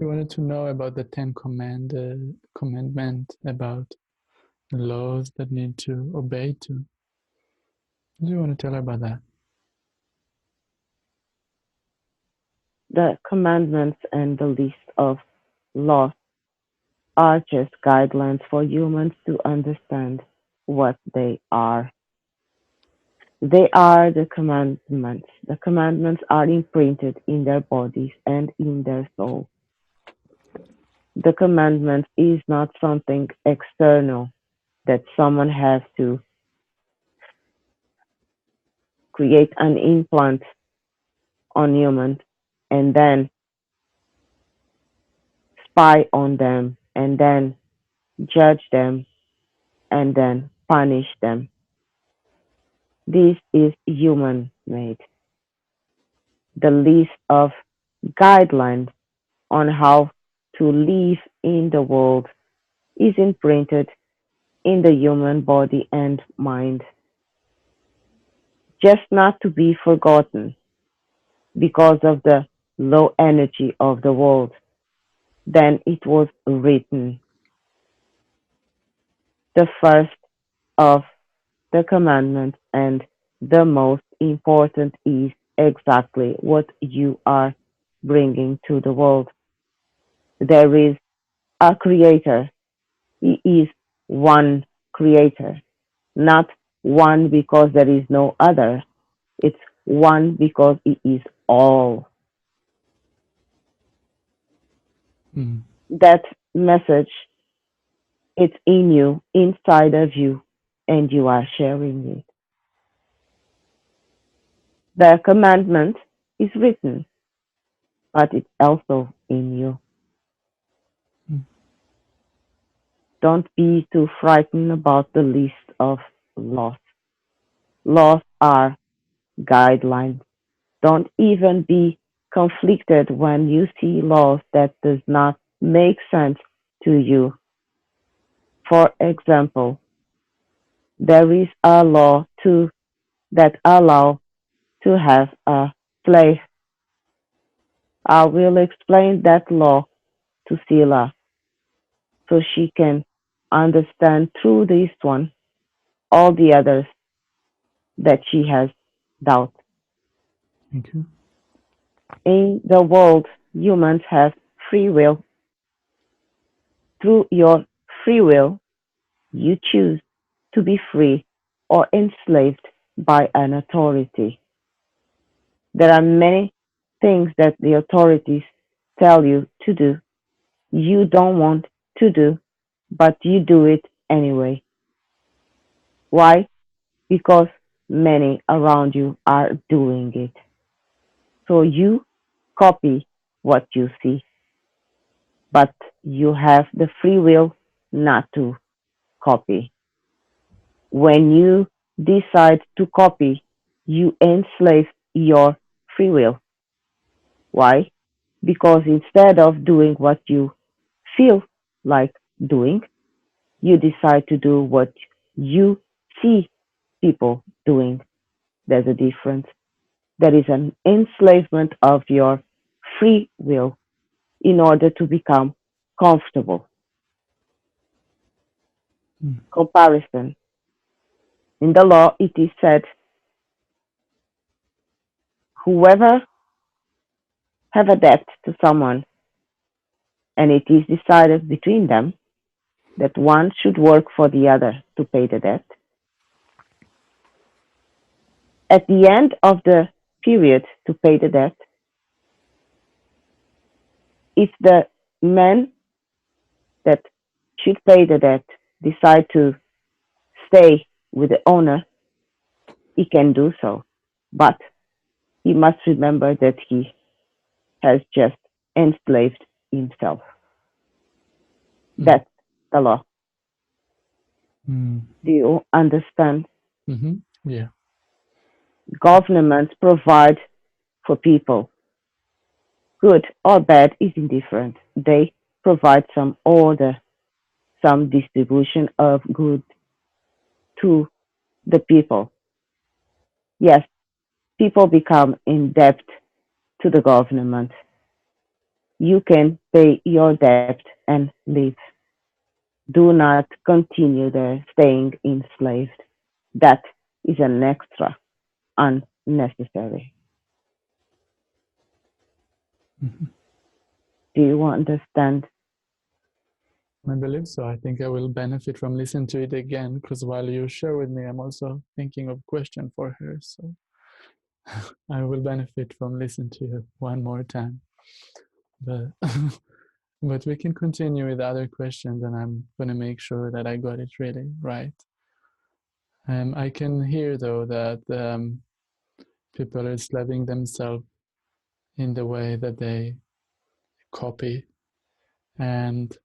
We wanted to know about the Commandment, about laws that need to obey to. Do you want to tell her about that? The commandments and the list of laws are just guidelines for humans to understand what they are. They are the commandments. The commandments are imprinted in their bodies and in their soul. The commandment is not something external that someone has to create an implant on humans and then spy on them and then judge them and then punish them. This is human made. The list of guidelines on how to live in the world is imprinted in the human body and mind, just not to be forgotten because of the low energy of the world. Then it was written, the first of the commandments and the most important is exactly what you are bringing to the world. There is a creator. He is one creator, not one because there is no other. It's one because he is all. Mm. That message, it's in you, inside of you, and you are sharing it. The commandment is written, but it's also in you. Mm. Don't be too frightened about the list of laws. Laws are guidelines. Don't even be conflicted when you see laws that does not make sense to you. For example, there is a law to that allow to have a slave. I will explain that law to Sila so she can understand through this one all the others that she has doubt. Thank you. In the world, humans have free will. Through your free will, you choose to be free or enslaved by an authority. There are many things that the authorities tell you to do you don't want to do, but you do it anyway. Why? Because many around you are doing it. So you copy what you see, but you have the free will not to copy. When you decide to copy, you enslave your free will. Why? Because instead of doing what you feel like doing, you decide to do what you see people doing. There's a difference. There is an enslavement of your free will in order to become comfortable. Mm. Comparison. In the law, it is said, whoever have a debt to someone and it is decided between them that one should work for the other to pay the debt, at the end of the period to pay the debt, if the man that should pay the debt decide to stay with the owner, he can do so. But he must remember that he has just enslaved himself. Mm. That's the law. Mm. Do you understand? Mm-hmm. Yeah. Governments provide for people. Good or bad is indifferent. They provide some order, some distribution of goods to the people. Yes, people become in debt to the government. You can pay your debt and leave. Do not continue there staying enslaved. That is an extra unnecessary. Mhm. Do you understand? I believe so. I think I will benefit from listening to it again because while you share with me, I'm also thinking of question for her. So I will benefit from listening to you one more time. But but we can continue with other questions, and I'm gonna make sure that I got it really right. I can hear though that people are enslaving themselves in the way that they copy, and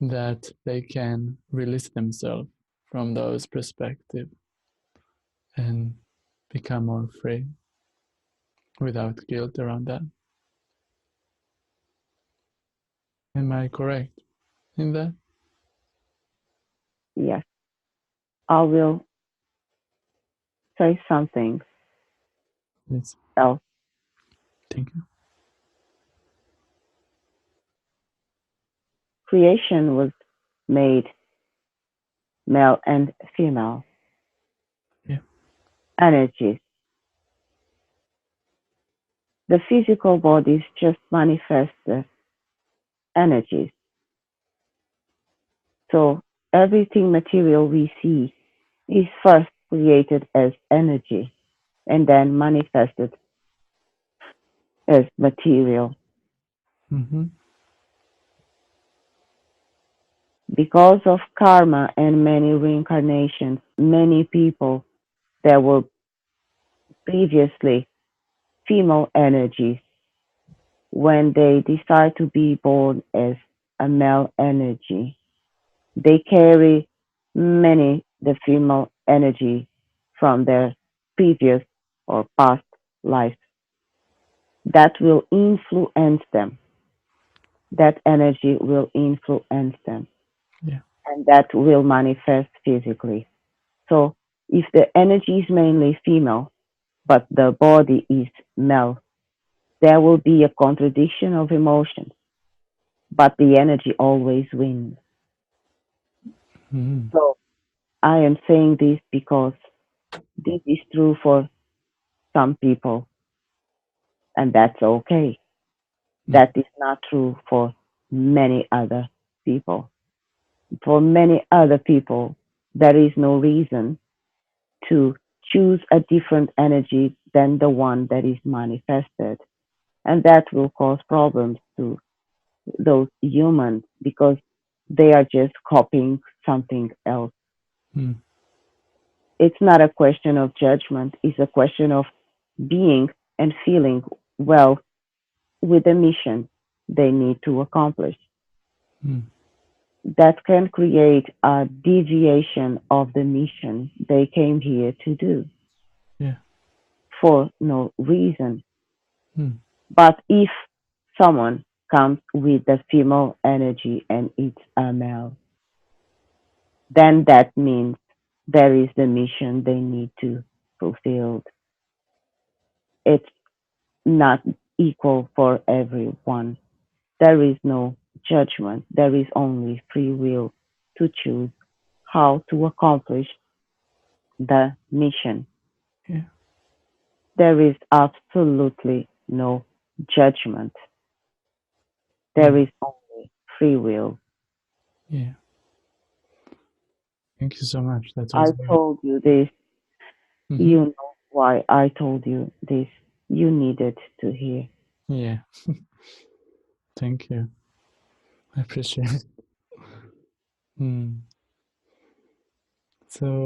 that they can release themselves from those perspectives and become more free without guilt around that. Am I correct in that? Yes. I will say something Yes. else. Thank you. Creation was made male and female Yeah. energies. The physical bodies just manifest the energies. So everything material we see is first created as energy and then manifested as material. Mm-hmm. Because of karma and many reincarnations, many people that were previously female energies, when they decide to be born as a male energy, they carry many the female energy from their previous or past life that will influence them. That energy will influence them Yeah. and that will manifest physically. So if the energy is mainly female, but the body is male, there will be a contradiction of emotions, but the energy always wins. Mm-hmm. So I am saying this because this is true for some people, and that's okay. That is not true for many other people. For many other people, there is no reason to choose a different energy than the one that is manifested. And that will cause problems to those humans because they are just copying something else. Mm-hmm. It's not a question of judgment, it's a question of being and feeling well with the mission they need to accomplish. Mm-hmm. That can create a deviation of the mission they came here to do Yeah. for no reason. Mm-hmm. But if someone comes with the female energy and it's a male, then that means there is the mission they need to fulfill. It's not equal for everyone. There is no judgment. There is only free will to choose how to accomplish the mission. Yeah. There is absolutely no judgment. There Mm-hmm. is only free will. Yeah. Thank you so much. That I was very. told you this. Mm-hmm. You know why I told you this. You needed to hear. Yeah. Thank you. I appreciate it. Mm. So